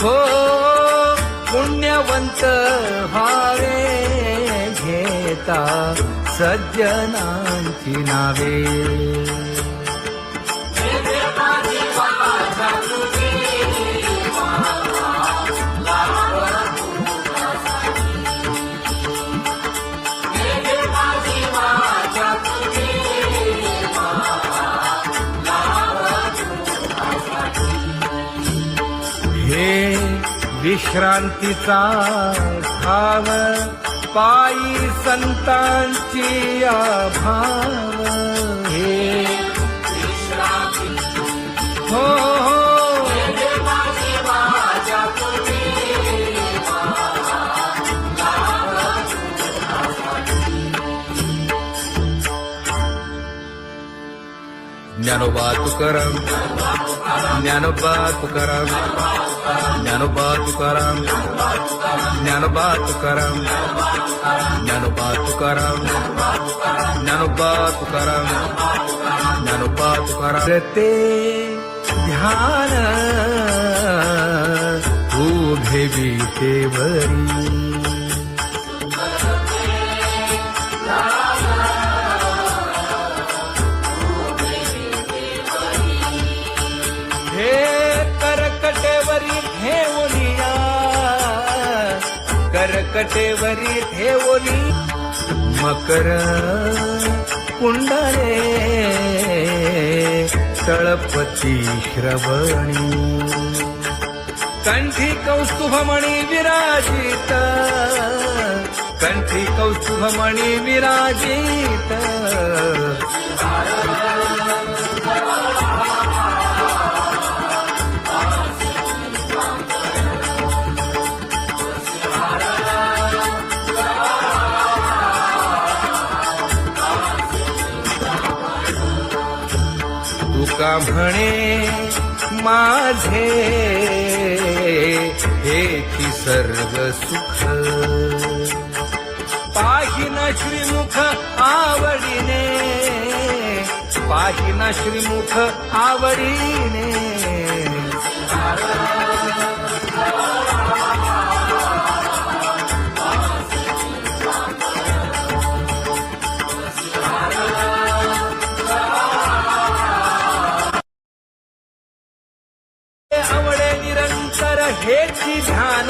हो पुण्यवंत व्हावे घेता सज्जनांची नावे. हे विश्रांतीचा ठाव पायी संतांची भाव. हे हो ज्ञानोबा तुकाराम, ज्ञानोबा तुकाराम, ज्ञानोबा तुकाराम, ज्ञानोबा तुकाराम, ज्ञानोबा तुकाराम, ज्ञानोबा तुकाराम, ज्ञानोबा तुकाराम. ते ध्यान उभे विटेवरी. करकटेवरी ठेवलिया, करकटेवरी ठेवली मकर कुंडले तळपती श्रवणी. कंठी कौस्तुभमणी विराजित, कंठी कौस्तुभमणी विराजित. तुका म्हणे माझे हेची सर्व सुख. पाहिना श्रीमुख आवडीने, पाहिना श्रीमुख आवडीने. आवडे निरंतर हेची ध्यान.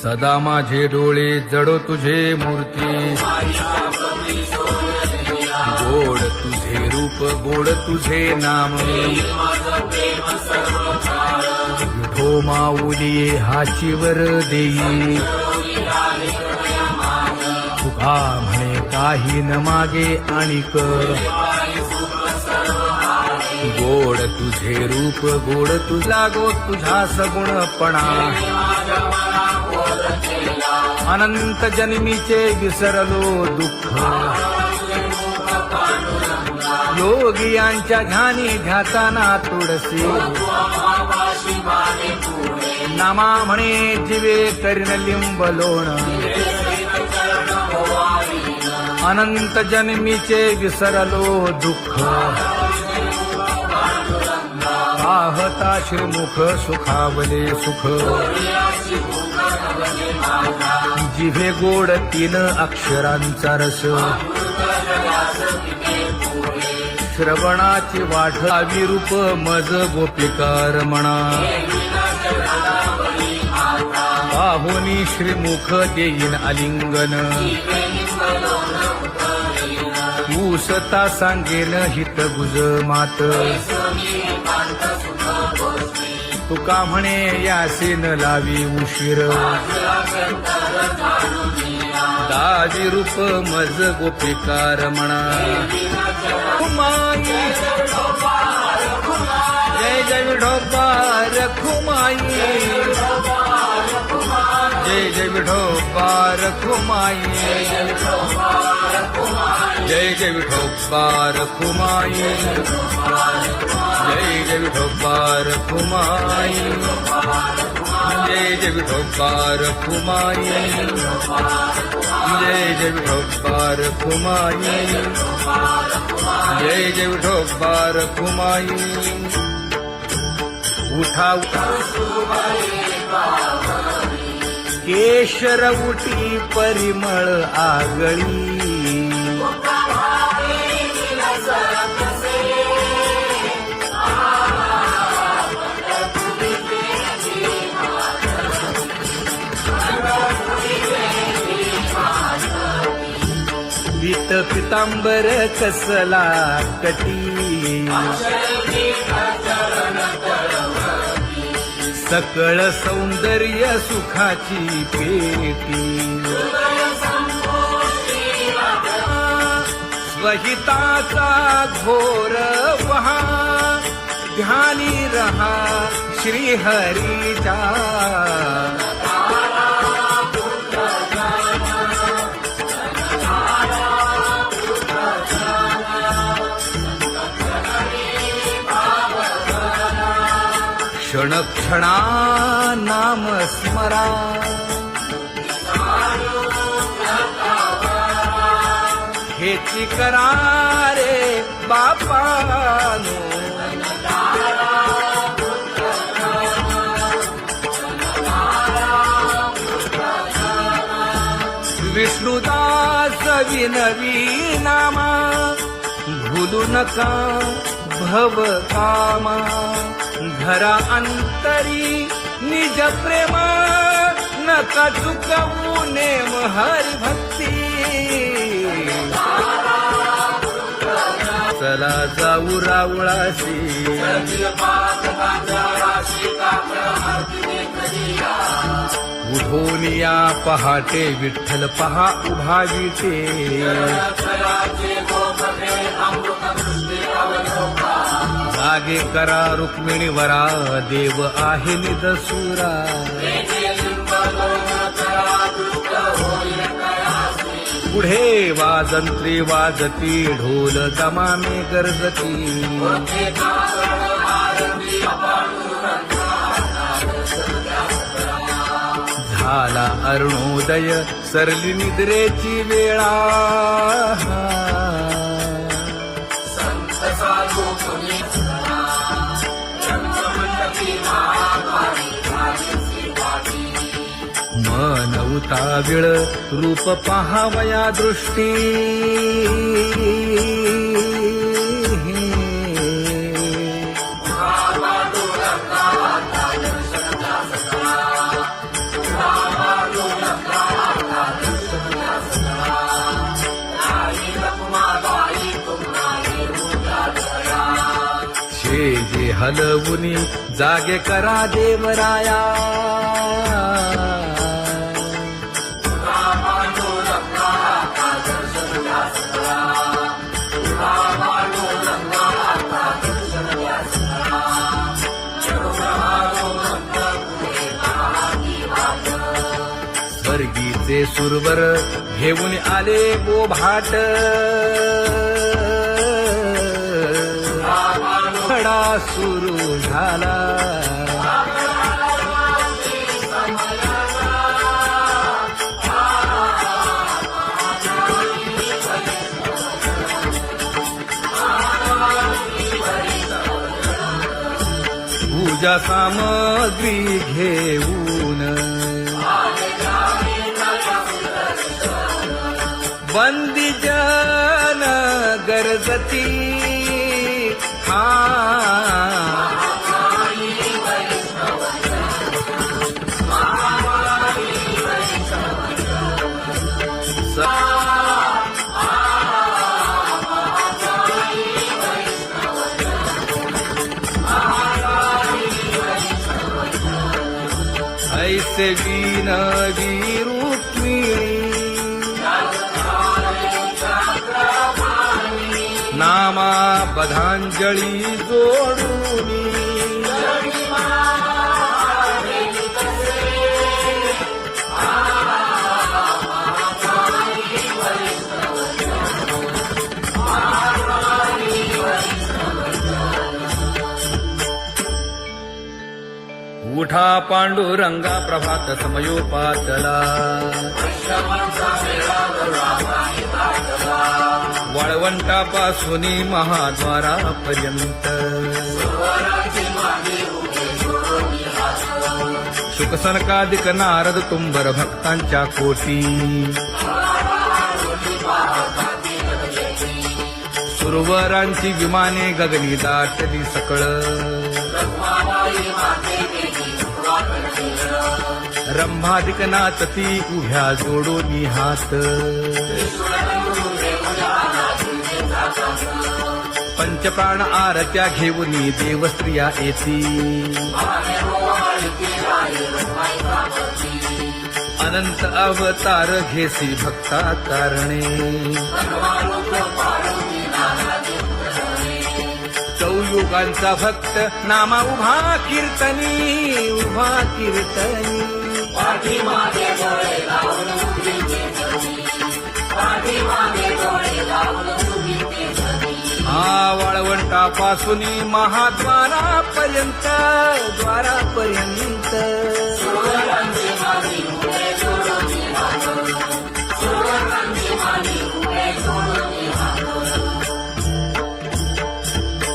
सदा माझे डोळे जडो तुझे मूर्ती. गोड तुझे रूप, गोड तुझे नाम. विठो माऊली हाचीवर देई. तुका म्हणे काही न मागे आणिक. गोड तुझे रूप, गोड तुझा गो तुझा सगुणपणा. अनंत जन्मीचे विसरलो दुःख. योगियांच्या ध्यानी ध्याताना तुळसी. नामा म्हणे जीवे करीन लिंबलोण. अनंत जन्मीचे विसरलो दुःख. पाहता श्रीमुख सुखावले सुख. जिभे गोड तीन अक्षरांचा रस. श्रवणाची वाट विरूप मज गोपिकार म्हणा. पाहुनी श्रीमुख देईन आलिंगन. ऊसता सांगेन हित गुज मात. तुका म्हणे यासीन लावी उशीर. दाजी रूप मज गोपिकार म्हणा. खुमाई जय जय विठोबा रखुमाई. जय जय विठोबा रखुमाई. जय जय विठोबा रखुमाई. जय जय विठोबा रखुमाई. जय जय विठोबार कुमाई, जय जय विठोबार कुमाई, जय जय विठोबार कुमाई. उठा केशर उटी परिमळ आगळी, पीत पितांबर कसला कटी, सकळ सौंदर्य सुखाची पेटी. स्वहिताचा घोर वहा, ध्यानी रहा श्रीहरीचा. क्षण क्षणा नाम स्मरा, हेची करा रे बापानो. विष्णुदास विनवी नामा, भूलू नका भव कामा. घरा अंतरी निज प्रेम, नका चुकवू नेम हरी भक्ती. चला जाऊ रावळाशी, उठून या पहाटे विठ्ठल पहा उभा विटे. जागे करा रुक्मिणी वरा, देव आहे निदसुरा. पुढे वाजंत्री वाजती, ढोल दमामे गरजती. झाला अरुणोदय, सरली निद्रेची वेळा. मन उताविळ रूप पहावया दृष्टी. शेजे हलवुनी जागे करा देवराया. स्वर्गीचे सुरवर घेऊन आले बोभाट. खडा सुरू झाला, पूजा सामग्री घेऊन. बंदी जन गरजती, ऐसे विनवी रुक्मिणी, नामा बधांजळी जोडूनी. उठ मोठा पांडुरंगा प्रभात समयोपातला वाळवंटापासून महाद्वारापर्यंत शुकसनकादिक नारद तुंबर भक्तांच्या कोटी सुरवरांची विमाने गगनी दाटली सकळ रंभादिक नाचती उभ्या जोडोनी हात पंचप्राण आरत्या घेऊनी देवस्त्रिया येती अनंत अवतार घेसी भक्ता कारणे चौयुगांचा भक्त नामा उभा कीर्तनी वाळवंटापासून महाद्वारापर्यंत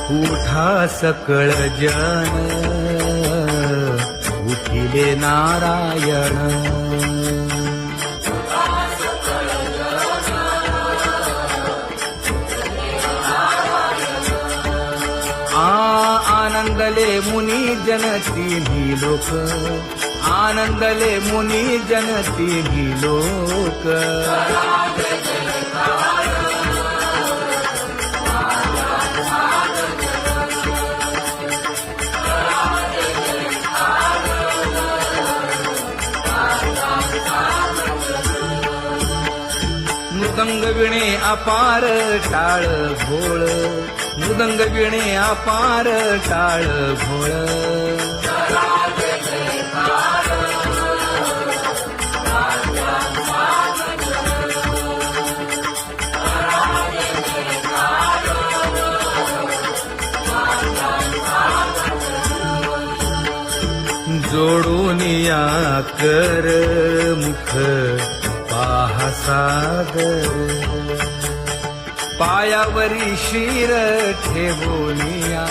उठा सकळ जन उठिले नारायण आनंदले मुनी जन तिन्ही लोक आनंदले मुनी जन तिन्ही लोक मृदंग विणे अपार टाळ भोळ मृदंग विणे अपार टाळ भोळ जोडूनिया कर मुख पाहा सागर पायावरी शिर ठेवोनिया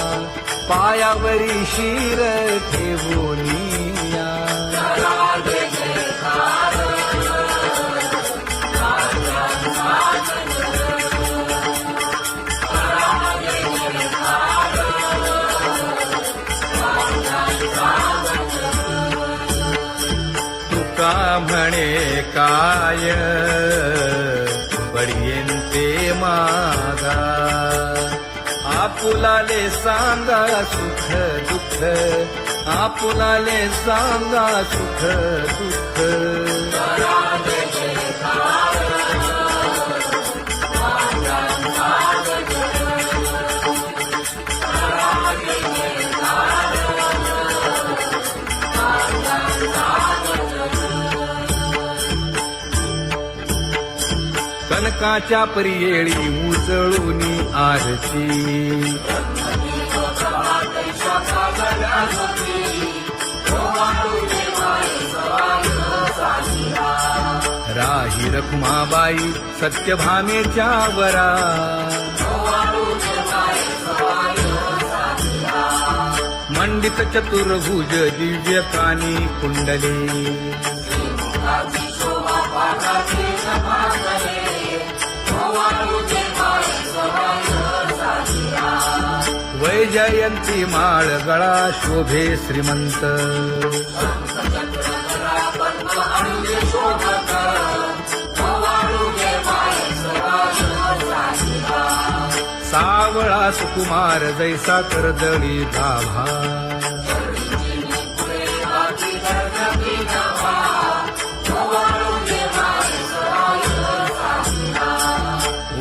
पायावरी शिर ठेवोनिया तुका म्हणे काय बडियेंते मागा आपुलाले सांगा सुख दुःख आपुलाले सांगा सुख दुःख कनकाच्या परियेळी उजळूनी आरती राही रखुमाबाई सत्यभामेच्या वरा मंडित चतुर्भुज दिव्य कानी कुंडले वैजयंती माळ गळा शोभे श्रीमंत सावळा सुकुमार जैसा करदळी गाभा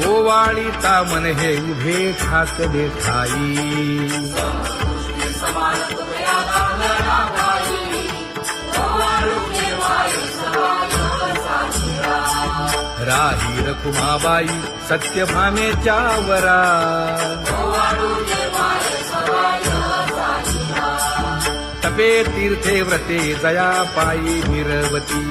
ओवाळीता मन हे उभे ठाकले ठाई राही रखुमाबाई सत्यभामेच्या वरा जपे तीर्थे व्रते जया पायी मिरवती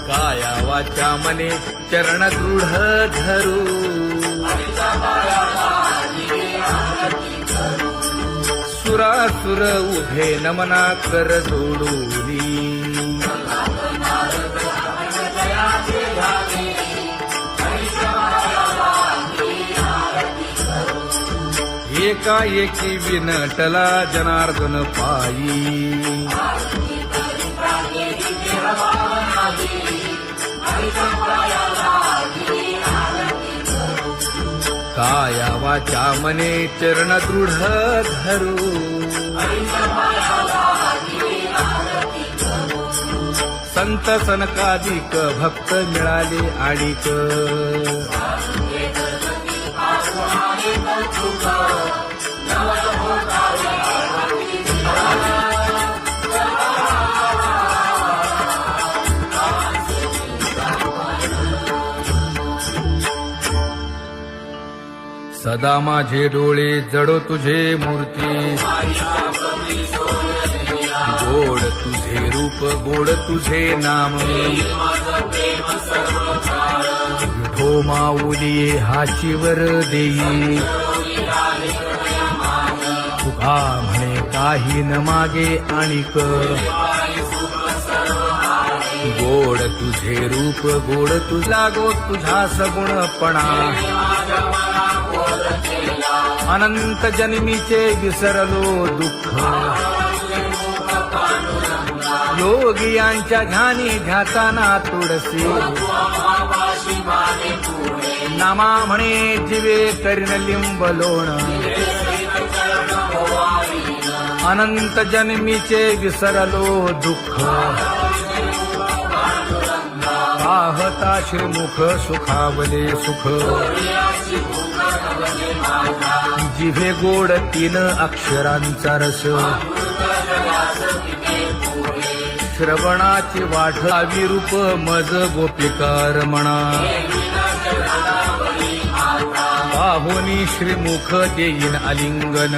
काया वाचा मने चरण दृढ धरू सुरासुर उभे नमना कर जोडूनी एकाएकी विनटला जनार्दन पायी काया वाचा मने चरण दृढ धरू संत सनकादिक भक्त मिळाले आणिक सदा माझे डोळे जडो तुझे मूर्ती गोड तुझे रूप गोड तुझे नाम विठो माऊली हाचीवर देई तुका म्हणे काही न मागे आणिक गोड तुझे रूप गोड तुझा गो तुझा सगुणपणा अनंत जन्मीचे विसरलो दुःख योगियांच्या ध्यानी ध्याताना तुळसी नामा म्हणे जीवे करीन लिंब लोण अनंत जन्मीचे विसरलो दुःख पाहता श्रीमुख सुखावले सुख जिभे गोड तीन अक्षरांचा रस श्रवणाची वाट विरूप मज गोपिकार म्हणा पाहुनी श्रीमुख देईन आलिंगन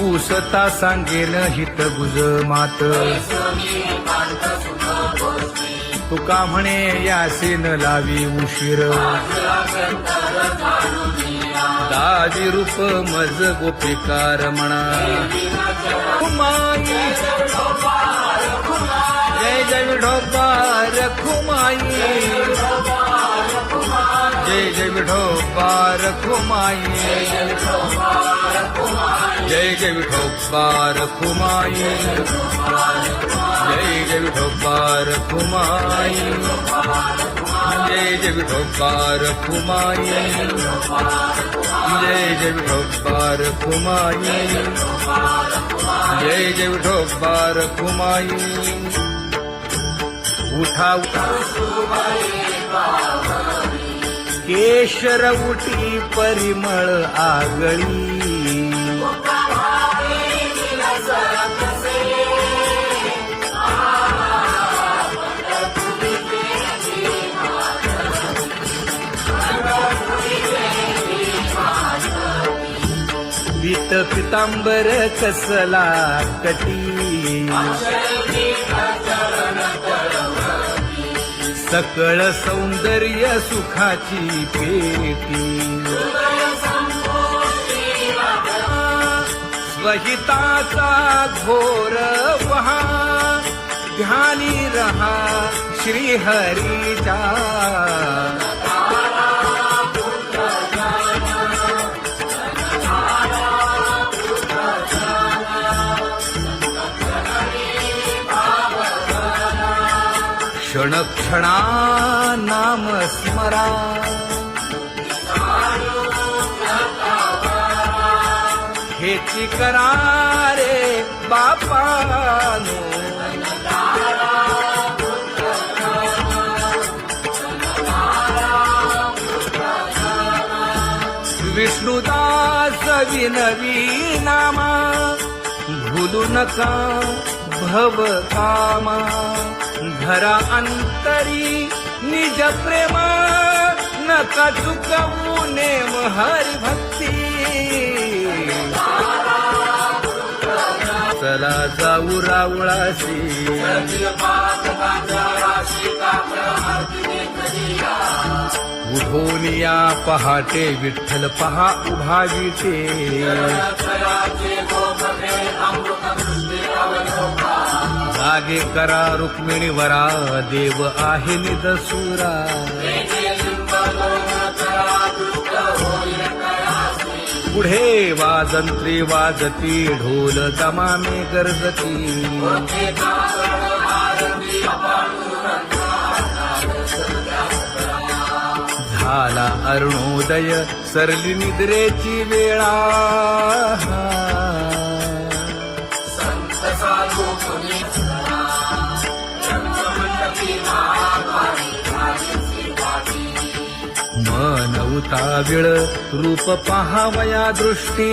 ऊसता सांगेन हित गुज मात तुका म्हणे यासीन लावी उशीर दादी रूप मज गोपिकार म्हणा खुमाई जय जय विठोबार खुमाई जय जय विठोबार खुमाई जय जय विठोबार खुमाई जय जय विठोबार खुमाई जय जय विठोबार खुमाई जय जय विठोबार खुमाई जय जय विठोबार खुमाई उठा केशर उटी परिमळ आगळी पीत पितांबर कसला कटी सकळ सौंदर्य सुखाची पेटी स्वहिताचा घोर वहा ध्यानी रहा श्रीहरीचा क्षण क्षणा नाम स्मरा हेची करा रे बापानो विष्णुदास विनवी नामा भूलू नका भव कामा धरा अंतरी निज प्रेम नका चुकवू नेम हरी भक्ती चला जाऊ रावळाशी उठून या पहाटे विठ्ठल पहा उभा विटे जागे करा रुक्मिणी वरा देव आहे निदसुरा पुढे वाजंत्री वाजती ढोल दमामे गरजती झाला अरुणोदय सरली निद्रेची वेळा मन उताविळ रूप पहावया दृष्टी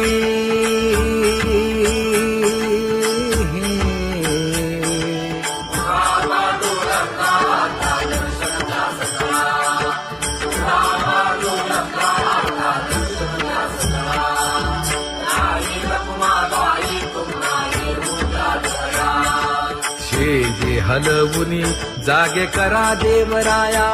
शेजे हलवुनी जागे करा देवराया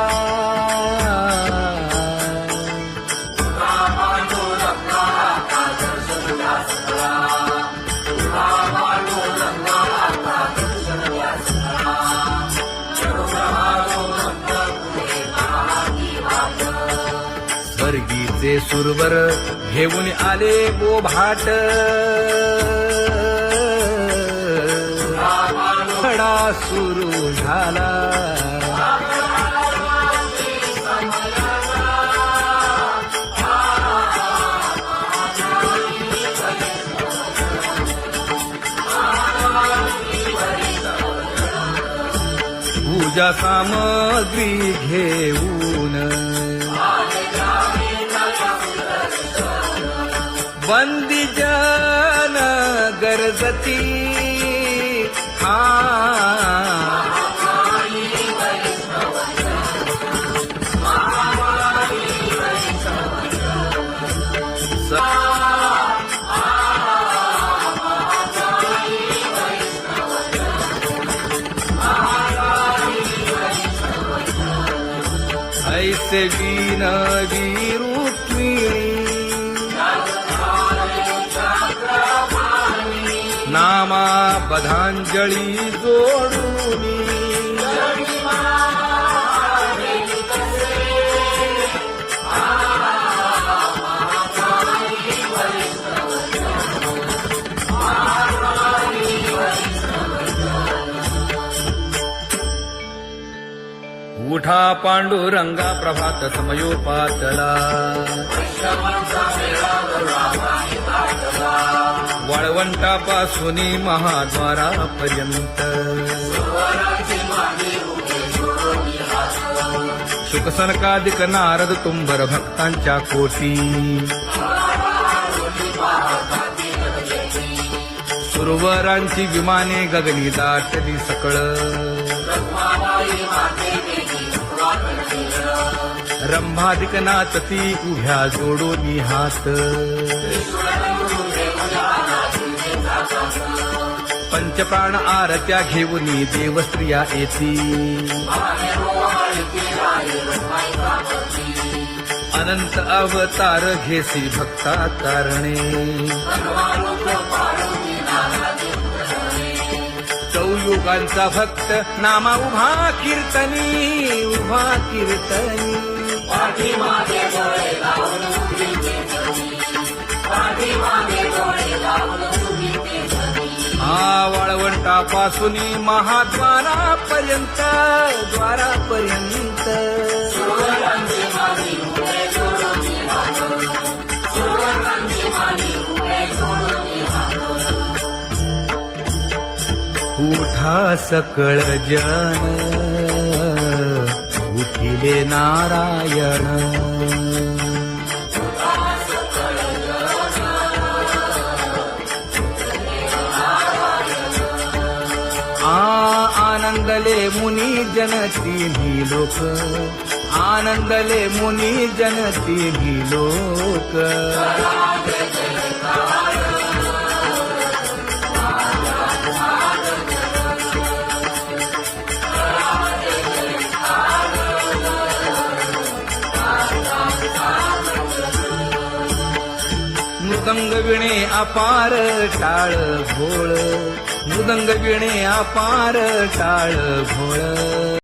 स्वर्गीचे सुरवर घेऊन आले बोभाट खडा सुरू झाला पूजा सामग्री घेऊन बंदी जन गरजती ऐसे विनवी रुक्मिणी नामा बधांजळी जोडूनी उठा पांडुरंगा प्रभात समयोपातला वाळवंटापासून महाद्वारापर्यंत शुकसनकादिक नारद तुंबर भक्तांच्या कोटी सुरवरांची विमाने गगनी दाटली सकळ रंभादिक नाचती उभ्या जोडून हात पंचप्राण आरत्या घेऊन देवस्त्रिया येती अनंत अवतार घेसी भक्ता कारणे चौयुगांचा भक्त नामा उभा कीर्तनी उभा कीर्तनी वाळवंटापासून महाद्वारापर्यंत द्वारापर्यंत उठा सकळ जन उठिले नारायण आनंदले मुनी सुख आनंदले मुनी जनती ही लोक मृदंग विणे अपार टाळ भोळ मृदंग विणे अपार टाळ भोळ